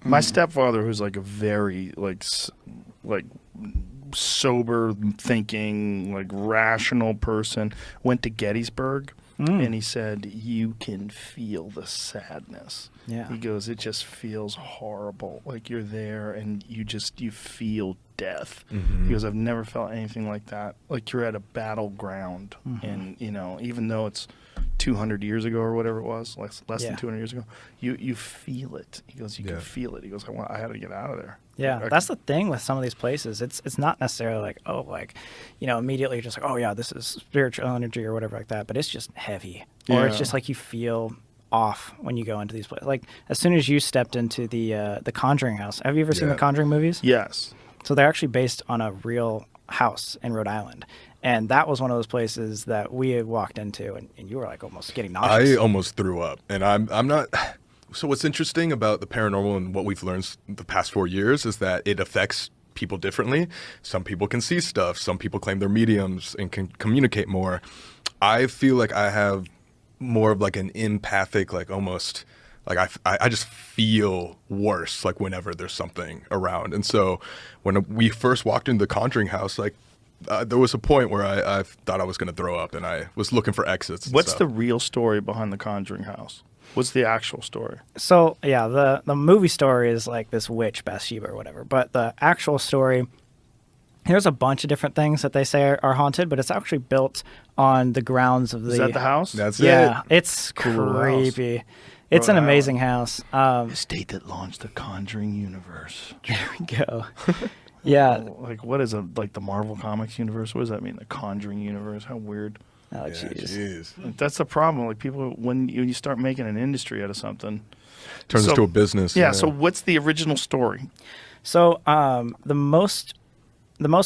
My stepfather, who's like a very like sober thinking, like rational person, went to Gettysburg. And he said, you can feel the sadness. Yeah. He goes, it just feels horrible. Like you're there and you feel death. He goes, I've never felt anything like that. Like you're at a battleground. And, you know, even though it's 200 years ago or whatever it was, less than 200 years ago, you feel it. He goes, you can feel it. He goes, I had to get out of there. Yeah, that's the thing with some of these places. It's not necessarily like, oh, like, you know, immediately just like, oh, yeah, this is spiritual energy or whatever like that. But it's just heavy. Or it's just like you feel off when you go into these places. Like as soon as you stepped into the Conjuring house. Have you ever seen the Conjuring movies? Yes. So they're actually based on a real house in Rhode Island. And that was one of those places that we had walked into and you were like almost getting nauseous. I almost threw up. And I'm not... So what's interesting about the paranormal and what we've learned the past 4 years is that it affects people differently. Some people can see stuff. Some people claim they're mediums and can communicate more. I feel like I have more of like an empathic, like almost like I just feel worse like whenever there's something around. And so when we first walked into the Conjuring house, like there was a point where I thought I was going to throw up and I was looking for exits. What's the real story behind the Conjuring house? What's the actual story? So, yeah, the movie story is like this witch, Bathsheba or whatever. But the actual story, there's a bunch of different things that they say are haunted, but it's actually built on the grounds of the... Is that the house? That's Yeah, it. it's Cool creepy. It's an amazing house. The state that launched the Conjuring universe. There we go. Yeah. Like, what is like the Marvel Comics universe? What does that mean? The Conjuring universe? How weird. Oh, jeez. Like, that's the problem. Like people, when you start making an industry out of something, Turns into a business. Yeah. So what's the original story? So the most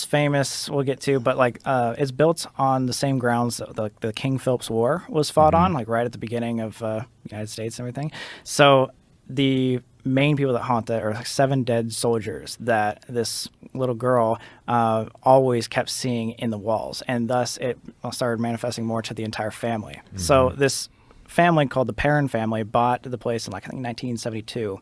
famous we'll get to, but like it's built on the same grounds that the King Philip's War was fought on, like right at the beginning of United States and everything. So the main people that haunt it are like 7 dead soldiers that this little girl always kept seeing in the walls, and thus it started manifesting more to the entire family. So this family called the Perrin family bought the place in like I think 1972,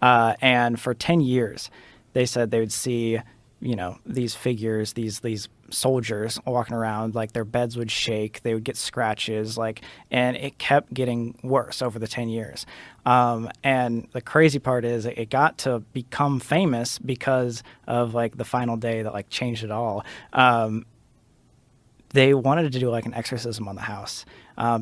and for 10 years they said they would see, you know, these figures, these soldiers walking around, like their beds would shake, they would get scratches, like, and it kept getting worse over the 10 years. And the crazy part is it got to become famous because of like the final day that like changed it all. They wanted to do like an exorcism on the house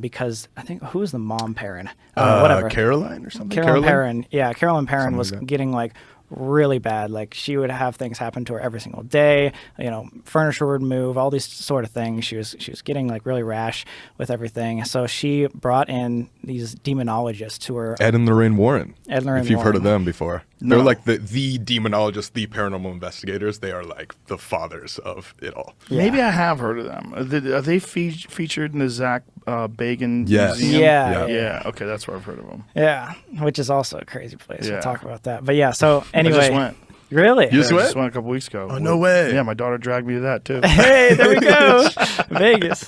because I think, who was the mom Perrin? Whatever. Caroline or something? Carolyn Perrin. Yeah, Carolyn Perrin Something was like that. getting like really bad. Like she would have things happen to her every single day. You know, furniture would move, all these sort of things. She was getting like really rash with everything. So she brought in these demonologists to her. Ed and Lorraine Warren. Ed and Lorraine if you've heard of Warren. them before. No. They're like the demonologists, the paranormal investigators. They are like the fathers of it all. Yeah. Maybe I have heard of them. Are they featured in the Zach Bagan Yes. Museum? Yeah. Yeah. Okay, that's where I've heard of them. Yeah, which is also a crazy place. Yeah. We'll talk about that. But yeah, so anyway. I just went. Really? You just I went? just went a couple weeks ago. Oh, no way. Yeah, my daughter dragged me to that too. Hey, there we go. Vegas.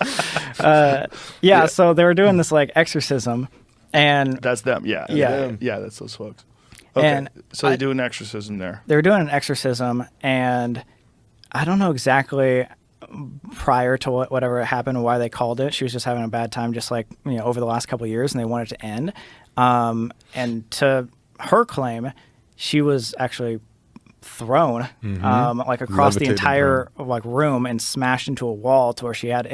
Yeah, so they were doing this like exorcism, and That's them. Yeah. Yeah. Yeah, that's those folks. Okay. And so they do an exorcism there. they were doing an exorcism, and I don't know exactly prior to whatever happened and why they called it. She was just having a bad time, just like, you know, over the last couple of years, and they wanted to end. And to her claim, she was actually thrown like across the Levitated entire like room and smashed into a wall to where she had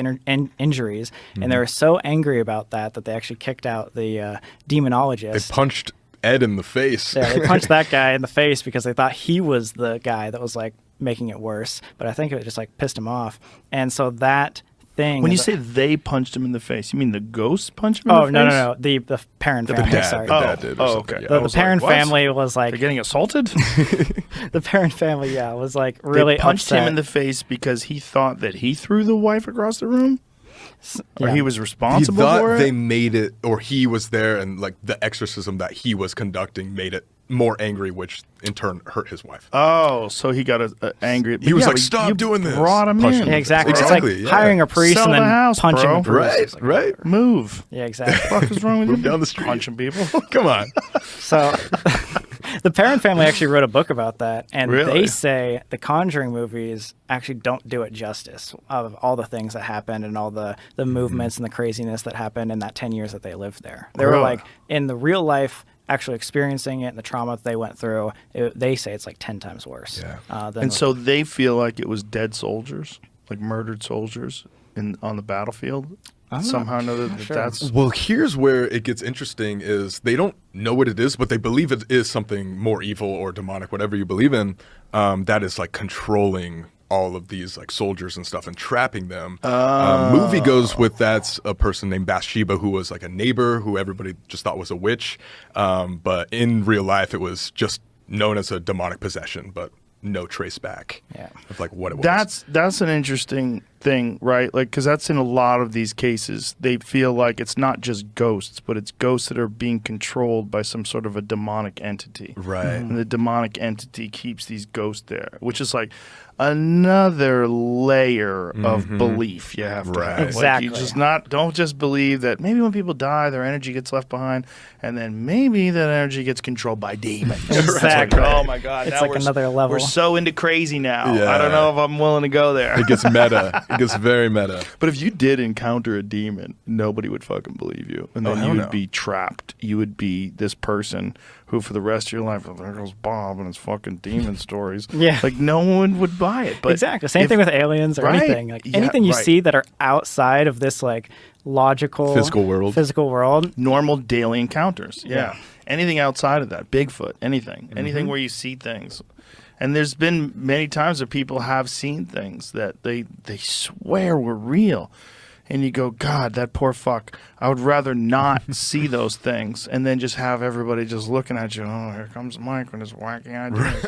injuries. And they were so angry about that they actually kicked out the demonologist. They punched Ed in the face. Yeah, they punched that guy in the face because they thought he was the guy that was like making it worse. But I think it just like pissed him off. And so that thing. When you say they punched him in the face, you mean the ghost punched him in the face? No. The Perrin The family. dad, Sorry. the dad did. Or Oh, something, okay. yeah. I The was Perrin like, what? family was like They're getting assaulted? the Perrin family. Yeah, was like really They punched upset. him in the face because he thought that he threw the wife across the room? Or Yeah. he was He responsible thought for it? they made it, or he was there, and like the exorcism that he was conducting made it more angry, which in turn hurt his wife. Oh, so he got angry. He was like, but "Stop you doing this." Brought him Punched in. him. Yeah, exactly. Exactly, It's like yeah. hiring a priest Sell and the then house, punching bro. a priest. Right, It's like, right. Move. Yeah, exactly. What the fuck is wrong with Move you? down the street. Punching people. Come on. So The Perrin family actually wrote a book about that, and Really? they say the Conjuring movies actually don't do it justice of all the things that happened and all the movements and the craziness that happened in that 10 years that they lived there. They were Really? like, in the real life, actually experiencing it and the trauma that they went through, they say it's like 10 times worse. Yeah. Than And so they feel like it was dead soldiers, like murdered soldiers on the battlefield. Somehow or another, sure. that's Well, here's where it gets interesting is they don't know what it is, but they believe it is something more evil or demonic, whatever you believe in, that is like controlling all of these like soldiers and stuff and trapping them. Movie goes with that's a person named Bathsheba who was like a neighbor who everybody just thought was a witch. But in real life, it was just known as a demonic possession, but no trace back of like what it was. That's an interesting thing, right? Like, because that's in a lot of these cases. They feel like it's not just ghosts, but it's ghosts that are being controlled by some sort of a demonic entity. Right. And the demonic entity keeps these ghosts there, which is like another layer of belief you have to Right. have. Exactly. Like, don't just believe that maybe when people die, their energy gets left behind, and then maybe that energy gets controlled by demons. Exactly. It's like, oh my God. It's now like we're another level. We're so into crazy now. Yeah. I don't know if I'm willing to go there. It gets meta. It gets very meta. But if you did encounter a demon, nobody would fucking believe you. And then hell you would no. be trapped. You would be this person who for the rest of your life, oh, there goes Bob and his fucking demon stories. Yeah. Like no one would buy it. But exactly. Same if- thing with aliens or Right. anything. Like Yeah, anything you right. see that are outside of this like logical Physical world. normal daily encounters. Yeah. Yeah. Anything outside of that, Bigfoot, anything. Anything where you see things. And there's been many times that people have seen things that they swear were real. And you go, God, that poor fuck. I would rather not see those things and then just have everybody just looking at you. Oh, here comes Mike with his wacky ideas.